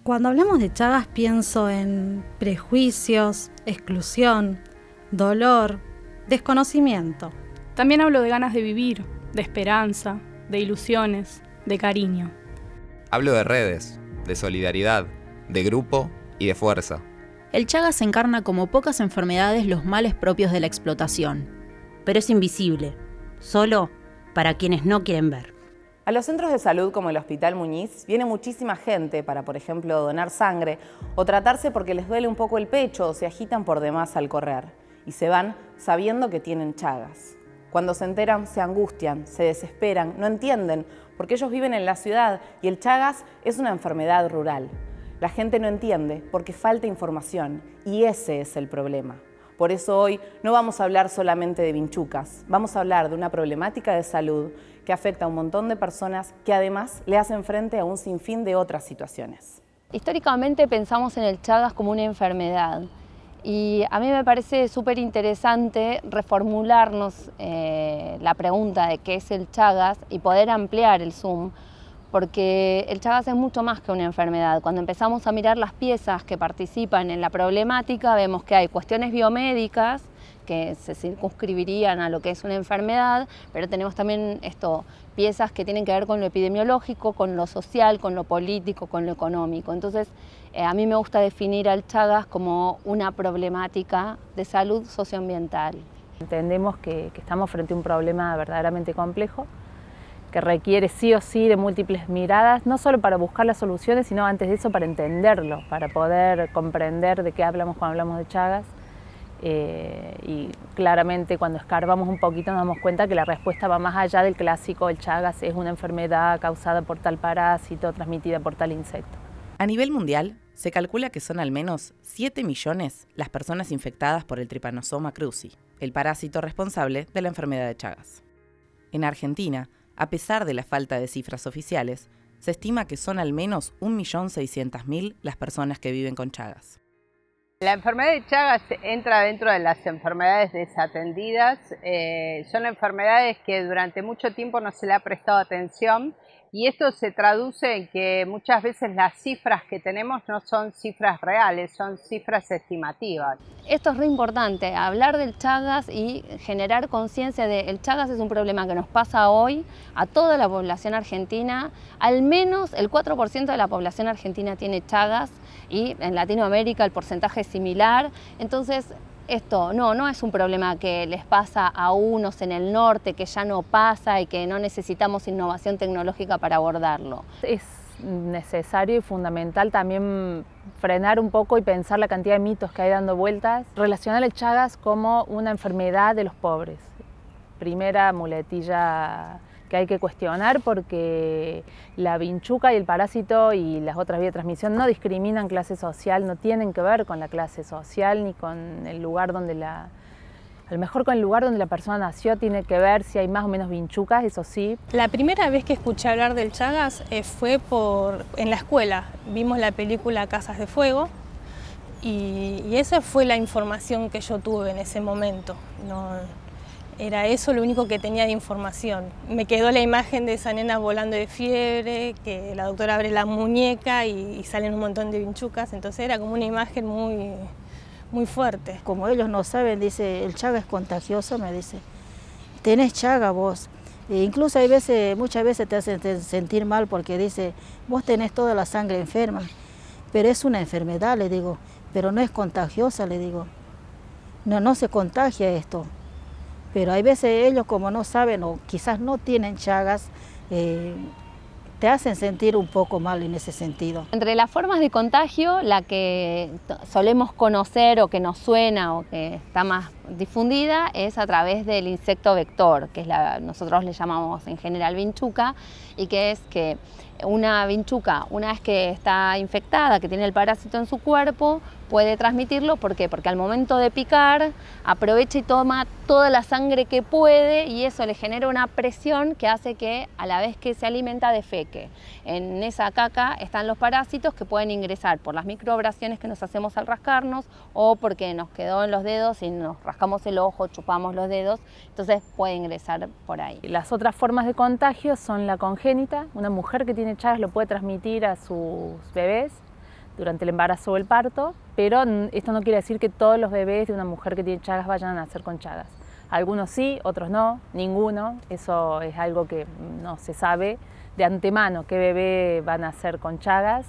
Cuando hablamos de Chagas pienso en prejuicios, exclusión, dolor, desconocimiento. También hablo de ganas de vivir, de esperanza, de ilusiones, de cariño. Hablo de redes, de solidaridad, de grupo y de fuerza. El Chagas encarna como pocas enfermedades los males propios de la explotación, pero es invisible, solo para quienes no quieren ver. A los centros de salud como el Hospital Muñiz viene muchísima gente para, por ejemplo, donar sangre o tratarse porque les duele un poco el pecho o se agitan por demás al correr. Y se van sabiendo que tienen Chagas. Cuando se enteran, se angustian, se desesperan, no entienden, porque ellos viven en la ciudad y el Chagas es una enfermedad rural. La gente no entiende porque falta información y ese es el problema. Por eso hoy no vamos a hablar solamente de vinchucas, vamos a hablar de una problemática de salud que afecta a un montón de personas que además le hacen frente a un sinfín de otras situaciones. Históricamente pensamos en el Chagas como una enfermedad y a mí me parece súper interesante reformularnos la pregunta de qué es el Chagas y poder ampliar el zoom, porque el Chagas es mucho más que una enfermedad. Cuando empezamos a mirar las piezas que participan en la problemática, vemos que hay cuestiones biomédicas que se circunscribirían a lo que es una enfermedad, pero tenemos también piezas que tienen que ver con lo epidemiológico, con lo social, con lo político, con lo económico. Entonces, a mí me gusta definir al Chagas como una problemática de salud socioambiental. Entendemos que estamos frente a un problema verdaderamente complejo, que requiere sí o sí de múltiples miradas, no solo para buscar las soluciones, sino antes de eso para entenderlo, para poder comprender de qué hablamos cuando hablamos de Chagas. Y claramente cuando escarbamos un poquito nos damos cuenta que la respuesta va más allá del clásico: el Chagas es una enfermedad causada por tal parásito, transmitida por tal insecto. A nivel mundial, se calcula que son al menos 7 millones las personas infectadas por el Trypanosoma cruzi, el parásito responsable de la enfermedad de Chagas. En Argentina, a pesar de la falta de cifras oficiales, se estima que son al menos 1.600.000 las personas que viven con Chagas. La enfermedad de Chagas entra dentro de las enfermedades desatendidas. Son enfermedades que durante mucho tiempo no se le ha prestado atención y esto se traduce en que muchas veces las cifras que tenemos no son cifras reales, son cifras estimativas. Esto es re importante, hablar del Chagas y generar conciencia de el Chagas es un problema que nos pasa hoy a toda la población argentina. Al menos el 4% de la población argentina tiene Chagas y en Latinoamérica el porcentaje es similar. Entonces, esto no es un problema que les pasa a unos en el norte, que ya no pasa y que no necesitamos innovación tecnológica para abordarlo. Es necesario y fundamental también frenar un poco y pensar la cantidad de mitos que hay dando vueltas. Relacionar el Chagas como una enfermedad de los pobres. Primera muletilla que hay que cuestionar, porque la vinchuca y el parásito y las otras vías de transmisión no discriminan clase social, no tienen que ver con la clase social ni con el lugar donde a lo mejor con el lugar donde la persona nació tiene que ver si hay más o menos vinchucas, eso sí. La primera vez que escuché hablar del Chagas fue en la escuela. Vimos la película Casas de Fuego y esa fue la información que yo tuve en ese momento. Era eso lo único que tenía de información. Me quedó la imagen de esa nena volando de fiebre, que la doctora abre la muñeca y salen un montón de vinchucas, entonces era como una imagen muy fuerte. Como ellos no saben, dice, el Chaga es contagioso, me dice, tenés Chaga vos. E incluso muchas veces te hacen sentir mal porque dice, vos tenés toda la sangre enferma, pero es una enfermedad, le digo, pero no es contagiosa, le digo. No se contagia esto. Pero hay veces ellos como no saben o quizás no tienen Chagas, te hacen sentir un poco mal en ese sentido. Entre las formas de contagio, la que solemos conocer o que nos suena o que está más difundida es a través del insecto vector, que es nosotros le llamamos en general vinchuca, y que es que una vinchuca, una vez que está infectada, que tiene el parásito en su cuerpo, puede transmitirlo. ¿Por qué? Porque al momento de picar aprovecha y toma toda la sangre que puede y eso le genera una presión que hace que a la vez que se alimenta defeque. En esa caca están los parásitos que pueden ingresar por las microabrasiones que nos hacemos al rascarnos o porque nos quedó en los dedos y nos rascamos el ojo, chupamos los dedos, entonces puede ingresar por ahí. Las otras formas de contagio son la congénita. Una mujer que tiene Chagas lo puede transmitir a sus bebés durante el embarazo o el parto, pero esto no quiere decir que todos los bebés de una mujer que tiene Chagas vayan a nacer con Chagas. Algunos sí, otros no, ninguno. Eso es algo que no se sabe de antemano qué bebé va a nacer con Chagas,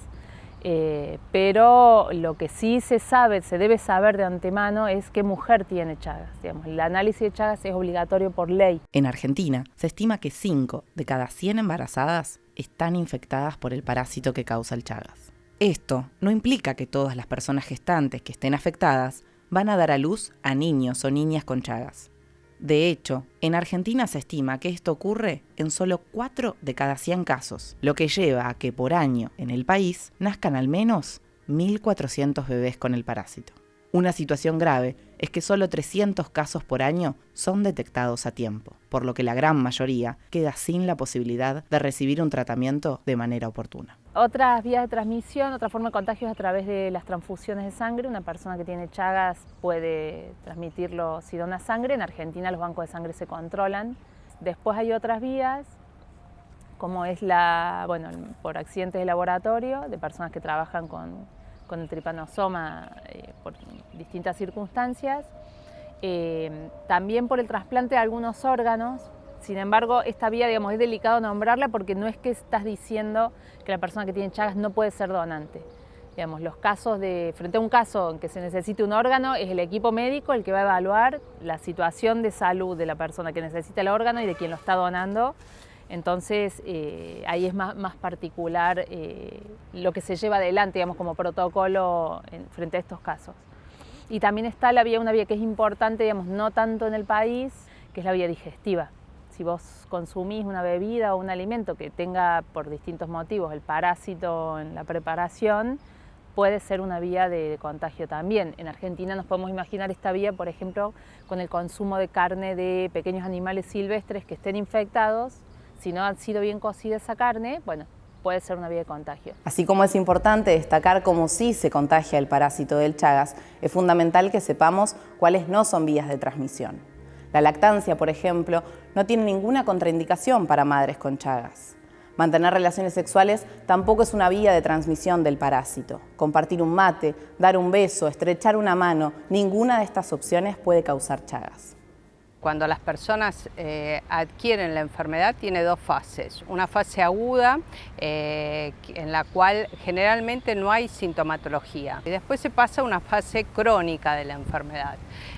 pero lo que sí se sabe, se debe saber de antemano es qué mujer tiene Chagas. Digamos, el análisis de Chagas es obligatorio por ley. En Argentina se estima que 5 de cada 100 embarazadas están infectadas por el parásito que causa el Chagas. Esto no implica que todas las personas gestantes que estén afectadas van a dar a luz a niños o niñas con Chagas. De hecho, en Argentina se estima que esto ocurre en solo 4 de cada 100 casos, lo que lleva a que por año en el país nazcan al menos 1.400 bebés con el parásito. Una situación grave es que solo 300 casos por año son detectados a tiempo, por lo que la gran mayoría queda sin la posibilidad de recibir un tratamiento de manera oportuna. Otras vías de transmisión, otra forma de contagio es a través de las transfusiones de sangre. Una persona que tiene Chagas puede transmitirlo si dona sangre. En Argentina los bancos de sangre se controlan. Después hay otras vías, como es por accidentes de laboratorio, de personas que trabajan con el tripanosoma por distintas circunstancias. También por el trasplante de algunos órganos. Sin embargo, esta vía, digamos, es delicado nombrarla porque no es que estás diciendo que la persona que tiene Chagas no puede ser donante. Digamos, los casos frente a un caso en que se necesite un órgano, es el equipo médico el que va a evaluar la situación de salud de la persona que necesita el órgano y de quien lo está donando. Entonces, ahí es más particular lo que se lleva adelante, digamos, como protocolo frente a estos casos. Y también está una vía que es importante, digamos, no tanto en el país, que es la vía digestiva. Si vos consumís una bebida o un alimento que tenga por distintos motivos el parásito en la preparación, puede ser una vía de contagio también. En Argentina nos podemos imaginar esta vía, por ejemplo, con el consumo de carne de pequeños animales silvestres que estén infectados. Si no ha sido bien cocida esa carne, puede ser una vía de contagio. Así como es importante destacar cómo sí se contagia el parásito del Chagas, es fundamental que sepamos cuáles no son vías de transmisión. La lactancia, por ejemplo, no tiene ninguna contraindicación para madres con Chagas. Mantener relaciones sexuales tampoco es una vía de transmisión del parásito. Compartir un mate, dar un beso, estrechar una mano, ninguna de estas opciones puede causar Chagas. Cuando las personas adquieren la enfermedad tiene 2 fases. Una fase aguda en la cual generalmente no hay sintomatología. Y después se pasa a una fase crónica de la enfermedad.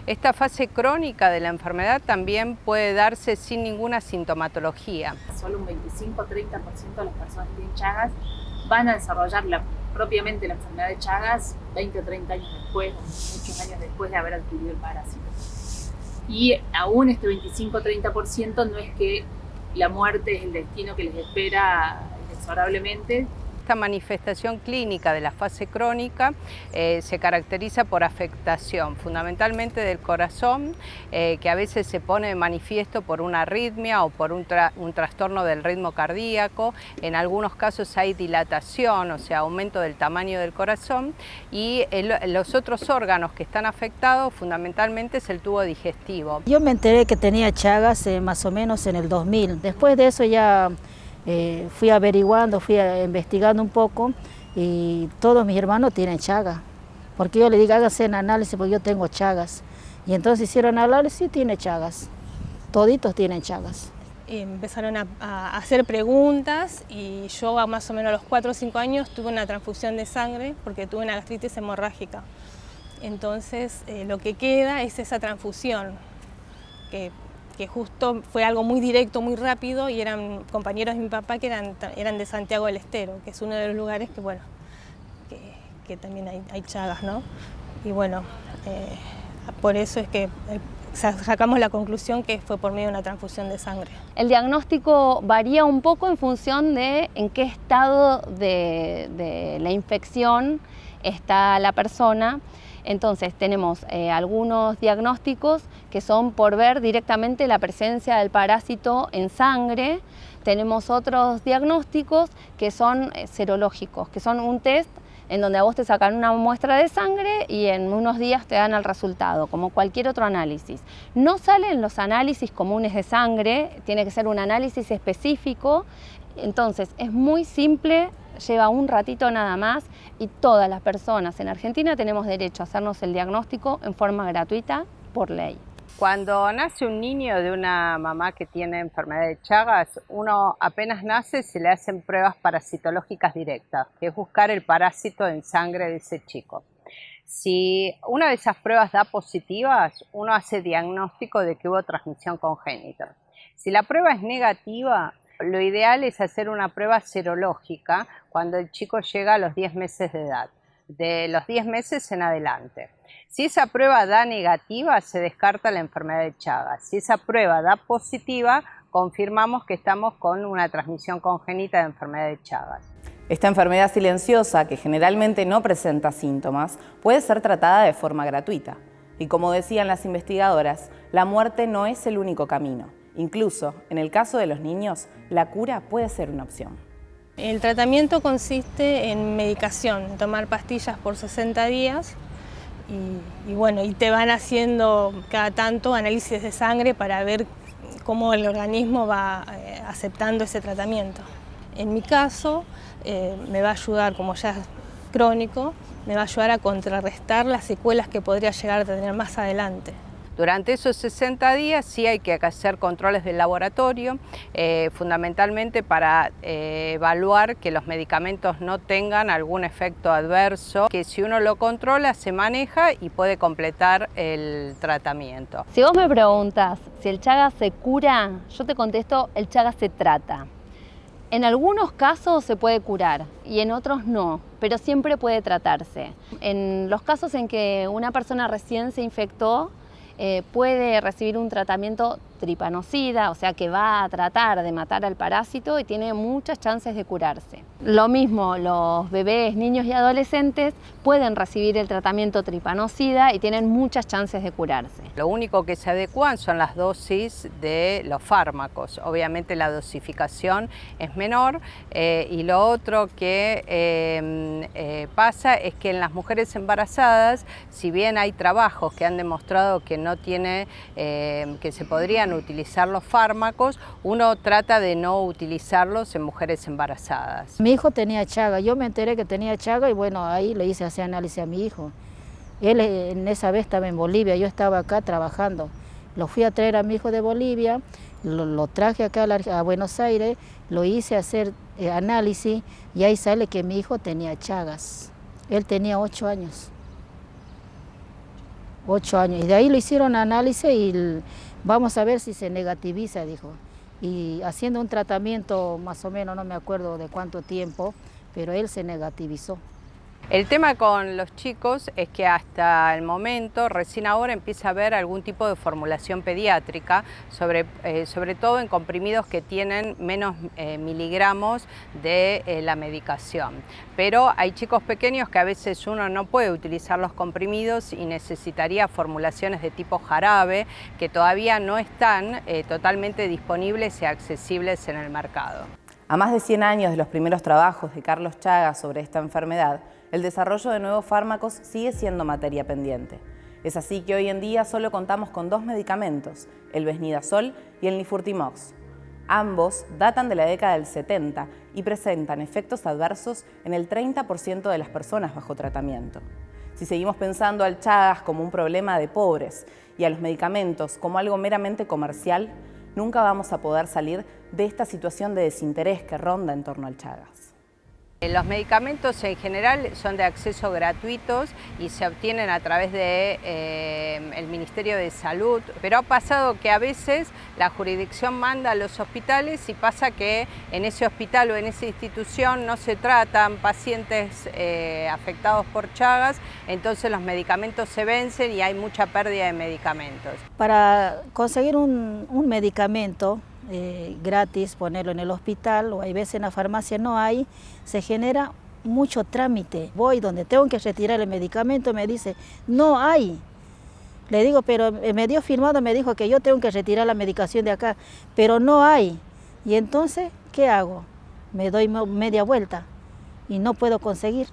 Esta fase crónica de la enfermedad también puede darse sin ninguna sintomatología. Solo un 25-30% de las personas que tienen Chagas van a desarrollar propiamente la enfermedad de Chagas 20 o 30 años después, muchos años después de haber adquirido el parásito. Y aún este 25-30% no es que la muerte es el destino que les espera inexorablemente. Esta manifestación clínica de la fase crónica se caracteriza por afectación fundamentalmente del corazón, que a veces se pone de manifiesto por una arritmia o por un trastorno del ritmo cardíaco. En algunos casos hay dilatación, o sea, aumento del tamaño del corazón, y los otros órganos que están afectados fundamentalmente es el tubo digestivo. Yo me enteré que tenía Chagas más o menos en el 2000. Después de eso ya fui averiguando, investigando un poco y todos mis hermanos tienen Chagas. Porque yo le digo, háganse un análisis porque yo tengo Chagas. Y entonces hicieron análisis y tiene Chagas. Toditos tienen Chagas. Y empezaron a hacer preguntas y yo más o menos a los 4 o 5 años tuve una transfusión de sangre porque tuve una gastritis hemorrágica. Entonces lo que queda es esa transfusión, que justo fue algo muy directo, muy rápido, y eran compañeros de mi papá que eran de Santiago del Estero, que es uno de los lugares que también hay Chagas, ¿no? Y bueno, por eso es que sacamos la conclusión que fue por medio de una transfusión de sangre. El diagnóstico varía un poco en función de en qué estado de la infección está la persona. Entonces tenemos algunos diagnósticos que son por ver directamente la presencia del parásito en sangre. Tenemos otros diagnósticos que son serológicos, que son un test en donde a vos te sacan una muestra de sangre y en unos días te dan el resultado, como cualquier otro análisis. No salen los análisis comunes de sangre, tiene que ser un análisis específico. Entonces es muy simple lleva un ratito nada más y todas las personas en Argentina tenemos derecho a hacernos el diagnóstico en forma gratuita por ley. Cuando nace un niño de una mamá que tiene enfermedad de Chagas, uno apenas nace se le hacen pruebas parasitológicas directas, que es buscar el parásito en sangre de ese chico. Si una de esas pruebas da positivas, uno hace diagnóstico de que hubo transmisión congénita. Si la prueba es negativa, lo ideal es hacer una prueba serológica cuando el chico llega a los 10 meses de edad, de los 10 meses en adelante. Si esa prueba da negativa, se descarta la enfermedad de Chagas. Si esa prueba da positiva, confirmamos que estamos con una transmisión congénita de enfermedad de Chagas. Esta enfermedad silenciosa, que generalmente no presenta síntomas, puede ser tratada de forma gratuita. Y como decían las investigadoras, la muerte no es el único camino. Incluso, en el caso de los niños, la cura puede ser una opción. El tratamiento consiste en medicación, tomar pastillas por 60 días y te van haciendo cada tanto análisis de sangre para ver cómo el organismo va aceptando ese tratamiento. En mi caso, me va a ayudar, como ya es crónico, me va a ayudar a contrarrestar las secuelas que podría llegar a tener más adelante. Durante esos 60 días sí hay que hacer controles del laboratorio, fundamentalmente para evaluar que los medicamentos no tengan algún efecto adverso, que si uno lo controla se maneja y puede completar el tratamiento. Si vos me preguntas si el Chagas se cura, yo te contesto, el Chagas se trata. En algunos casos se puede curar y en otros no, pero siempre puede tratarse. En los casos en que una persona recién se infectó, puede recibir un tratamiento tripanocida, o sea que va a tratar de matar al parásito y tiene muchas chances de curarse. Lo mismo, los bebés, niños y adolescentes pueden recibir el tratamiento tripanocida y tienen muchas chances de curarse. Lo único que se adecúan son las dosis de los fármacos. Obviamente la dosificación es menor y lo otro que pasa es que en las mujeres embarazadas, si bien hay trabajos que han demostrado que no tiene, que se podrían utilizar los fármacos, uno trata de no utilizarlos en mujeres embarazadas. Mi hijo tenía Chagas, yo me enteré que tenía Chagas y bueno, ahí le hice hacer análisis a mi hijo. Él en esa vez estaba en Bolivia, yo estaba acá trabajando. Lo fui a traer a mi hijo de Bolivia, lo traje acá a Buenos Aires, lo hice hacer análisis y ahí sale que mi hijo tenía Chagas. Él tenía 8 años. 8 años. Y de ahí lo hicieron análisis y vamos a ver si se negativiza, dijo. Y haciendo un tratamiento más o menos, no me acuerdo de cuánto tiempo, pero él se negativizó. El tema con los chicos es que hasta el momento, recién ahora, empieza a haber algún tipo de formulación pediátrica, sobre todo en comprimidos que tienen menos miligramos de la medicación. Pero hay chicos pequeños que a veces uno no puede utilizar los comprimidos y necesitaría formulaciones de tipo jarabe que todavía no están totalmente disponibles y accesibles en el mercado. A más de 100 años de los primeros trabajos de Carlos Chagas sobre esta enfermedad, el desarrollo de nuevos fármacos sigue siendo materia pendiente. Es así que hoy en día solo contamos con 2 medicamentos, el Vesnidazol y el Nifurtimox. Ambos datan de la década del 70 y presentan efectos adversos en el 30% de las personas bajo tratamiento. Si seguimos pensando al Chagas como un problema de pobres y a los medicamentos como algo meramente comercial, nunca vamos a poder salir de esta situación de desinterés que ronda en torno al Chagas. Los medicamentos en general son de acceso gratuitos y se obtienen a través del Ministerio de Salud, pero ha pasado que a veces la jurisdicción manda a los hospitales y pasa que en ese hospital o en esa institución no se tratan pacientes afectados por Chagas, entonces los medicamentos se vencen y hay mucha pérdida de medicamentos. Para conseguir un medicamento gratis, ponerlo en el hospital o hay veces en la farmacia no hay, se genera mucho trámite. Voy donde tengo que retirar el medicamento, me dice, no hay. Le digo, pero me dio firmado, me dijo que yo tengo que retirar la medicación de acá, pero no hay. Y entonces, ¿qué hago? Me doy media vuelta y no puedo conseguir.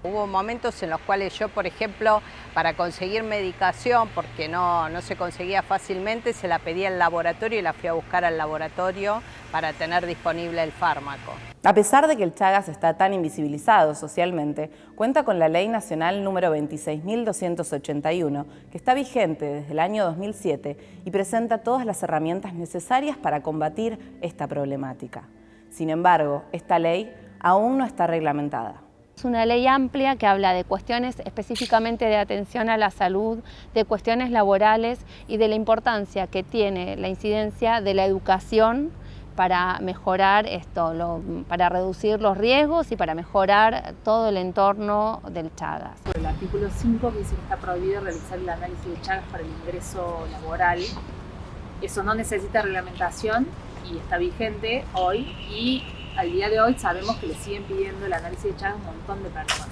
Hubo momentos en los cuales yo, por ejemplo, para conseguir medicación, porque no se conseguía fácilmente, se la pedía al laboratorio y la fui a buscar al laboratorio para tener disponible el fármaco. A pesar de que el Chagas está tan invisibilizado socialmente, cuenta con la Ley Nacional número 26.281, que está vigente desde el año 2007 y presenta todas las herramientas necesarias para combatir esta problemática. Sin embargo, esta ley aún no está reglamentada. Es una ley amplia que habla de cuestiones específicamente de atención a la salud, de cuestiones laborales y de la importancia que tiene la incidencia de la educación para mejorar esto, para reducir los riesgos y para mejorar todo el entorno del Chagas. El artículo 5 dice que está prohibido realizar el análisis de Chagas para el ingreso laboral. Eso no necesita reglamentación y está vigente hoy, y al día de hoy sabemos que le siguen pidiendo el análisis de Chagas a un montón de personas.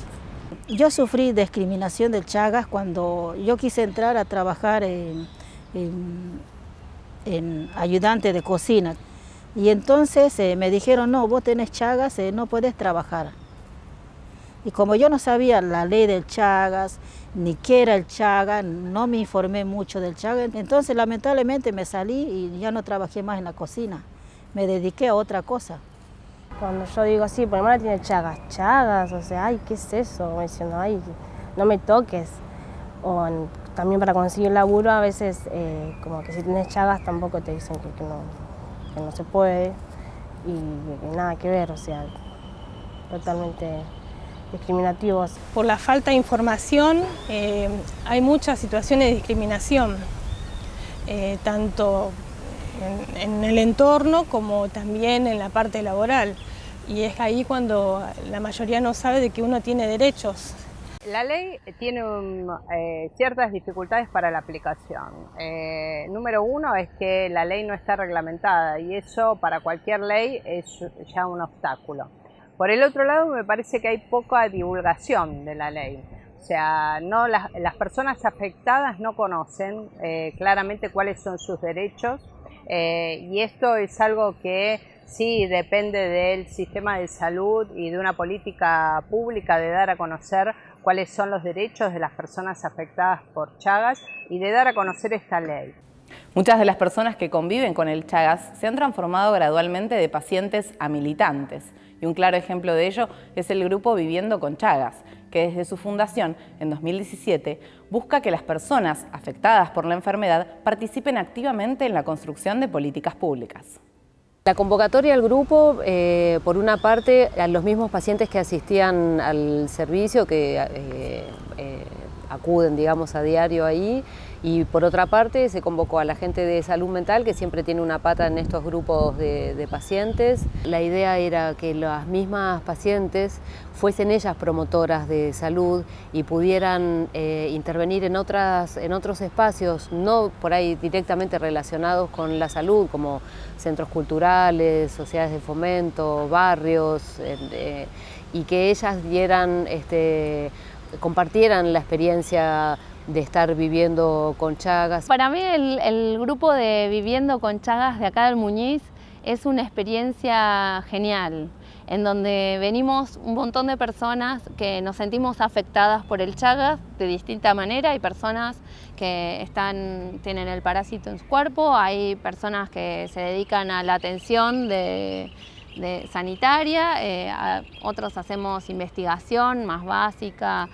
Yo sufrí discriminación del Chagas cuando yo quise entrar a trabajar en ayudante de cocina. Y entonces me dijeron, no, vos tenés Chagas, no podés trabajar. Y como yo no sabía la ley del Chagas, ni qué era el Chagas, no me informé mucho del Chagas, entonces lamentablemente me salí y ya no trabajé más en la cocina. Me dediqué a otra cosa. Cuando yo digo así, por hermana tiene Chagas, o sea, ay, ¿qué es eso? Me dicen, ay, no me toques. O también para conseguir laburo a veces, como que si tienes Chagas tampoco te dicen que no se puede y nada que ver, o sea, totalmente discriminativos. Por la falta de información hay muchas situaciones de discriminación, tanto en el entorno como también en la parte laboral. Y es ahí cuando la mayoría no sabe de que uno tiene derechos. La ley tiene ciertas dificultades para la aplicación. Número uno es que la ley no está reglamentada y eso para cualquier ley es ya un obstáculo. Por el otro lado, me parece que hay poca divulgación de la ley. O sea, las personas afectadas no conocen claramente cuáles son sus derechos y esto es algo que sí depende del sistema de salud y de una política pública de dar a conocer cuáles son los derechos de las personas afectadas por Chagas y de dar a conocer esta ley. Muchas de las personas que conviven con el Chagas se han transformado gradualmente de pacientes a militantes. Y un claro ejemplo de ello es el grupo Viviendo con Chagas, que desde su fundación en 2017 busca que las personas afectadas por la enfermedad participen activamente en la construcción de políticas públicas. La convocatoria al grupo, por una parte, a los mismos pacientes que asistían al servicio, que acuden, digamos, a diario ahí, y por otra parte se convocó a la gente de salud mental, que siempre tiene una pata en estos grupos de pacientes. La idea era que las mismas pacientes fuesen ellas promotoras de salud y pudieran intervenir en otros espacios, no por ahí directamente relacionados con la salud, como centros culturales, sociedades de fomento, barrios, y que ellas compartieran la experiencia de estar viviendo con Chagas. Para mí el grupo de Viviendo con Chagas de acá del Muñiz es una experiencia genial, en donde venimos un montón de personas que nos sentimos afectadas por el Chagas de distinta manera. Hay personas que tienen el parásito en su cuerpo, hay personas que se dedican a la atención sanitaria, otros hacemos investigación más básica,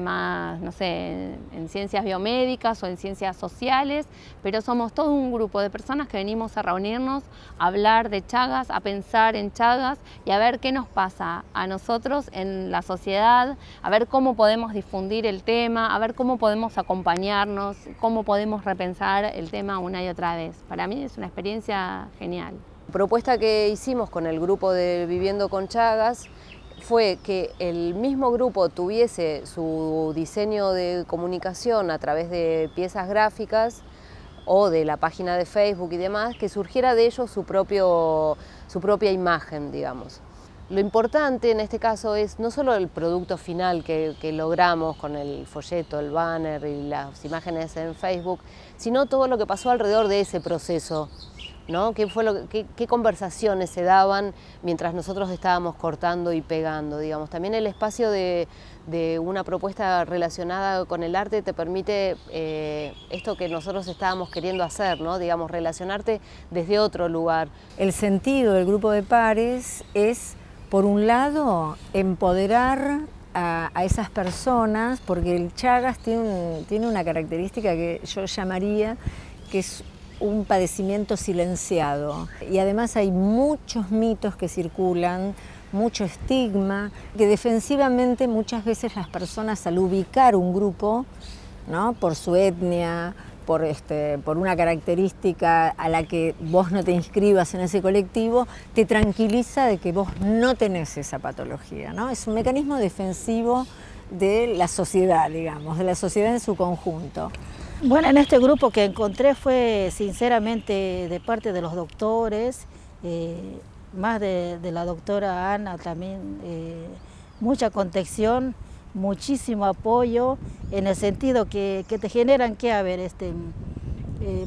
más, no sé, en ciencias biomédicas o en ciencias sociales, pero somos todo un grupo de personas que venimos a reunirnos, a hablar de Chagas, a pensar en Chagas y a ver qué nos pasa a nosotros en la sociedad, a ver cómo podemos difundir el tema, a ver cómo podemos acompañarnos, cómo podemos repensar el tema una y otra vez. Para mí es una experiencia genial. La propuesta que hicimos con el grupo de Viviendo con Chagas fue que el mismo grupo tuviese su diseño de comunicación a través de piezas gráficas o de la página de Facebook y demás, que surgiera de ellos su propia imagen, digamos. Lo importante en este caso es no solo el producto final que logramos con el folleto, el banner y las imágenes en Facebook, sino todo lo que pasó alrededor de ese proceso, ¿no? ¿Qué conversaciones se daban mientras nosotros estábamos cortando y pegando, digamos? También el espacio de de una propuesta relacionada con el arte te permite esto que nosotros estábamos queriendo hacer, ¿no? Digamos, relacionarte desde otro lugar. El sentido del grupo de pares es, por un lado, empoderar a esas personas, porque el Chagas tiene una característica que yo llamaría que es un padecimiento silenciado. Y además hay muchos mitos que circulan, mucho estigma, que defensivamente muchas veces las personas al ubicar un grupo, ¿no? Por su etnia, por una característica a la que vos no te inscribas en ese colectivo, te tranquiliza de que vos no tenés esa patología, ¿no? Es un mecanismo defensivo de la sociedad, digamos, de la sociedad en su conjunto. Bueno, en este grupo que encontré fue sinceramente de parte de los doctores, más de la doctora Ana también, mucha contención, muchísimo apoyo, en el sentido que te generan que, a ver,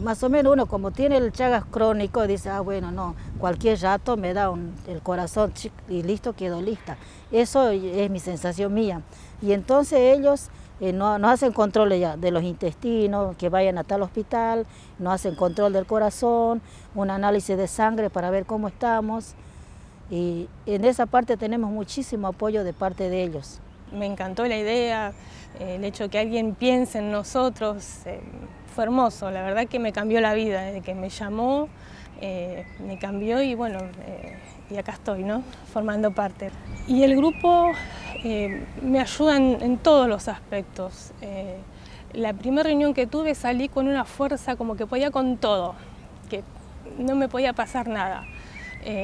más o menos uno como tiene el Chagas crónico dice, bueno, no, cualquier rato me da el corazón y listo, quedo lista. Eso es mi sensación mía. Y entonces ellos nos hacen control ya de los intestinos, que vayan a tal hospital, nos hacen control del corazón, un análisis de sangre para ver cómo estamos. Y en esa parte tenemos muchísimo apoyo de parte de ellos. Me encantó la idea, el hecho de que alguien piense en nosotros, fue hermoso, la verdad que me cambió la vida, desde que me llamó, me cambió y bueno, y acá estoy, ¿no? Formando parte. Y el grupo me ayuda en todos los aspectos. La primera reunión que tuve salí con una fuerza como que podía con todo, que no me podía pasar nada.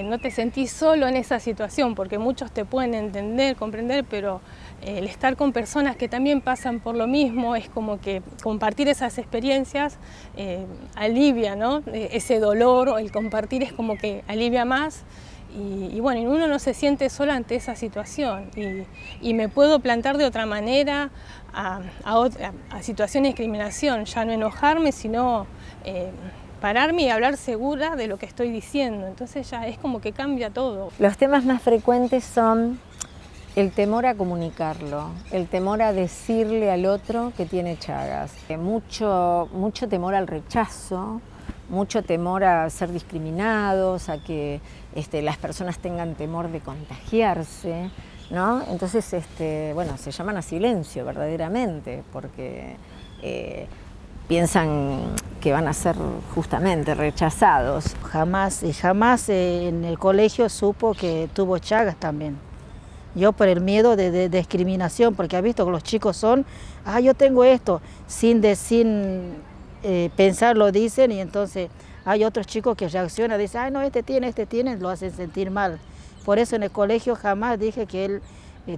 No te sentís solo en esa situación, porque muchos te pueden entender, comprender, pero el estar con personas que también pasan por lo mismo, es como que compartir esas experiencias alivia, ¿no? Ese dolor, o el compartir es como que alivia más. Y bueno, uno no se siente solo ante esa situación y me puedo plantar de otra manera a situaciones de discriminación, ya no enojarme, sino pararme y hablar segura de lo que estoy diciendo. Entonces ya es como que cambia todo. Los temas más frecuentes son el temor a comunicarlo, el temor a decirle al otro que tiene Chagas, mucho temor al rechazo, mucho temor a ser discriminados, a que las personas tengan temor de contagiarse, ¿no? Entonces, bueno, se llaman a silencio verdaderamente, porque piensan que van a ser justamente rechazados. Jamás en el colegio supo que tuvo Chagas también. Yo por el miedo de discriminación, porque ha visto que los chicos son, yo tengo esto, sin pensar lo dicen, y entonces hay otros chicos que reaccionan, dicen, no, este tiene, lo hacen sentir mal. Por eso en el colegio jamás dije que él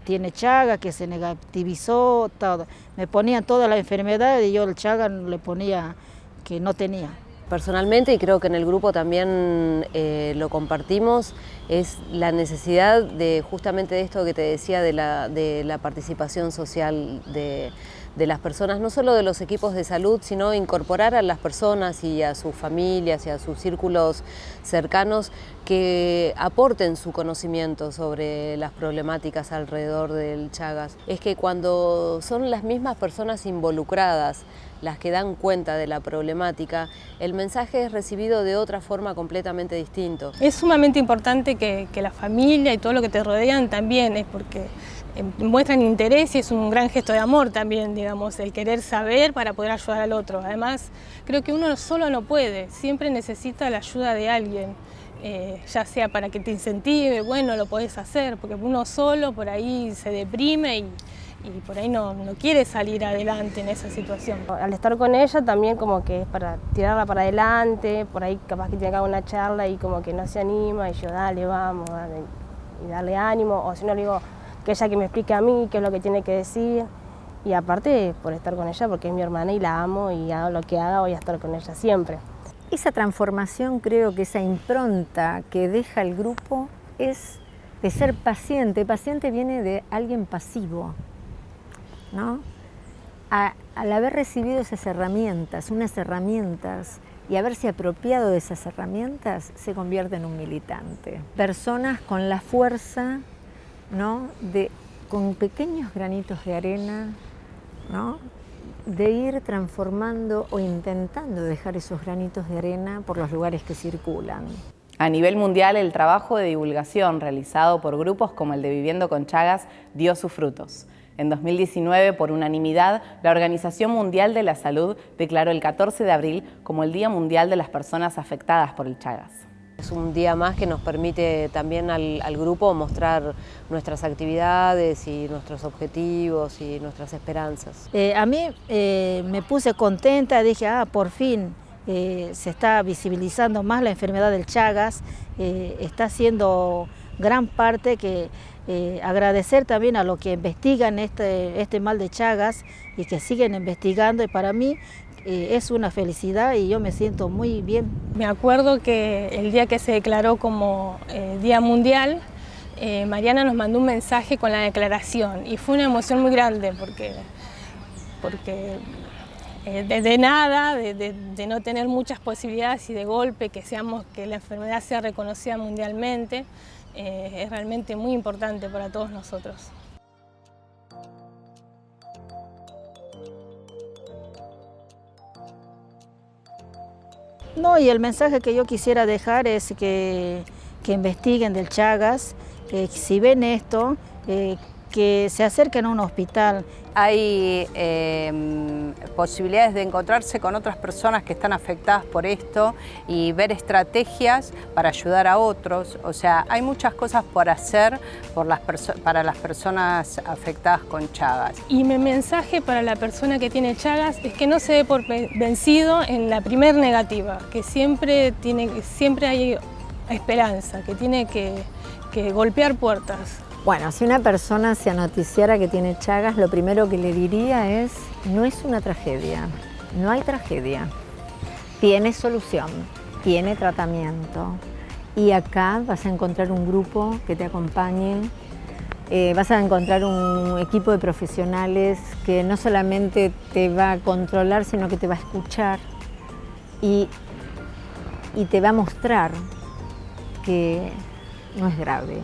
tiene Chagas, que se negativizó, todo. Me ponían todas las enfermedades y yo el Chagas le ponía que no tenía. Personalmente, y creo que en el grupo también lo compartimos, es la necesidad de justamente de esto que te decía de la participación social de las personas, no solo de los equipos de salud, sino incorporar a las personas y a sus familias y a sus círculos cercanos que aporten su conocimiento sobre las problemáticas alrededor del Chagas. Es que cuando son las mismas personas involucradas las que dan cuenta de la problemática, el mensaje es recibido de otra forma completamente distinto. Es sumamente importante que la familia y todo lo que te rodean también, es porque muestran interés y es un gran gesto de amor también, digamos, el querer saber para poder ayudar al otro. Además, creo que uno solo no puede, siempre necesita la ayuda de alguien, ya sea para que te incentive, bueno, lo podés hacer, porque uno solo por ahí se deprime y por ahí no quiere salir adelante en esa situación. Al estar con ella también como que es para tirarla para adelante, por ahí capaz que tiene que haber una charla y como que no se anima y yo dale, vamos, dale, y darle ánimo, o si no le digo que ella que me explique a mí qué es lo que tiene que decir. Y aparte por estar con ella porque es mi hermana y la amo y hago lo que haga, voy a estar con ella siempre. Esa transformación, creo que esa impronta que deja el grupo es de ser paciente. Paciente viene de alguien pasivo, ¿no? Al haber recibido esas herramientas, unas herramientas, y haberse apropiado de esas herramientas, se convierte en un militante. Personas con la fuerza, ¿no?, de con pequeños granitos de arena, ¿no?, de ir transformando o intentando dejar esos granitos de arena por los lugares que circulan. A nivel mundial, el trabajo de divulgación realizado por grupos como el de Viviendo con Chagas dio sus frutos. En 2019, por unanimidad, la Organización Mundial de la Salud declaró el 14 de abril como el Día Mundial de las Personas Afectadas por el Chagas. Es un día más que nos permite también al grupo mostrar nuestras actividades y nuestros objetivos y nuestras esperanzas. A mí me puse contenta, dije, por fin se está visibilizando más la enfermedad del Chagas, está haciendo gran parte que agradecer también a los que investigan este mal de Chagas y que siguen investigando, y para mí es una felicidad y yo me siento muy bien. Me acuerdo que el día que se declaró como Día Mundial, Mariana nos mandó un mensaje con la declaración y fue una emoción muy grande porque de nada, de no tener muchas posibilidades y de golpe que la enfermedad sea reconocida mundialmente, es realmente muy importante para todos nosotros. No, y el mensaje que yo quisiera dejar es que investiguen del Chagas, si ven esto, que se acerquen a un hospital. Hay posibilidades de encontrarse con otras personas que están afectadas por esto y ver estrategias para ayudar a otros. O sea, hay muchas cosas por hacer para las personas afectadas con Chagas. Y mi mensaje para la persona que tiene Chagas es que no se dé por vencido en la primer negativa, que siempre hay esperanza, que tiene que golpear puertas. Bueno, si una persona se noticiara que tiene Chagas, lo primero que le diría es, no es una tragedia, no hay tragedia, tiene solución, tiene tratamiento. Y acá vas a encontrar un grupo que te acompañe, vas a encontrar un equipo de profesionales que no solamente te va a controlar, sino que te va a escuchar y te va a mostrar que no es grave.